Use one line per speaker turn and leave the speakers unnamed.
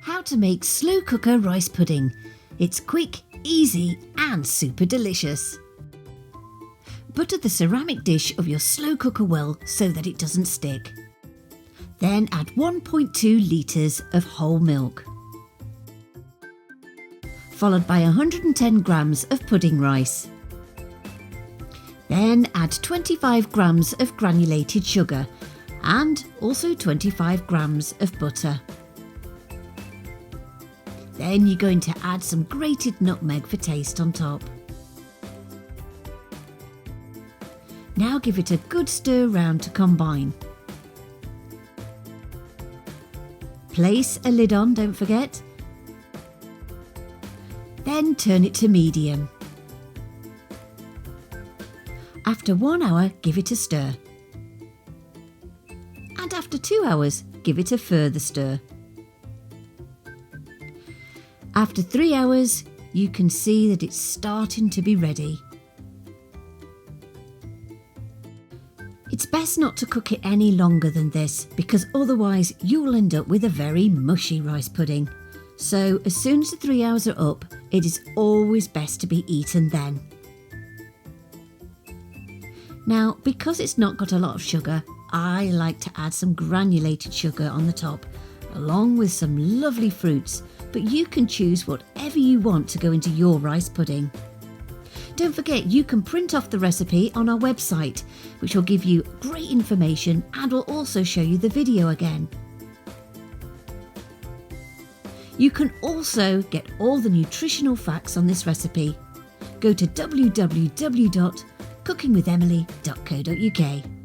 How to make slow cooker rice pudding. It's quick, easy and super delicious. Butter the ceramic dish of your slow cooker well so that it doesn't stick. Then add 1.2 litres of whole milk, followed by 110 grams of pudding rice. Then add 25 grams of granulated sugar and also 25 grams of butter. Then you're going to add some grated nutmeg for taste on top. Now give it a good stir round to combine. Place a lid on, don't forget. Then turn it to medium. After 1 hour, give it a stir. And after 2 hours, give it a further stir. After 3 hours, you can see that it's starting to be ready. It's best not to cook it any longer than this because otherwise you'll end up with a very mushy rice pudding. So as soon as the 3 hours are up, it is always best to be eaten then. Now, because it's not got a lot of sugar, I like to add some granulated sugar on the top, along with some lovely fruits, but you can choose whatever you want to go into your rice pudding. Don't forget you can print off the recipe on our website, which will give you great information and will also show you the video again. You can also get all the nutritional facts on this recipe. Go to www.cookingwithemily.co.uk.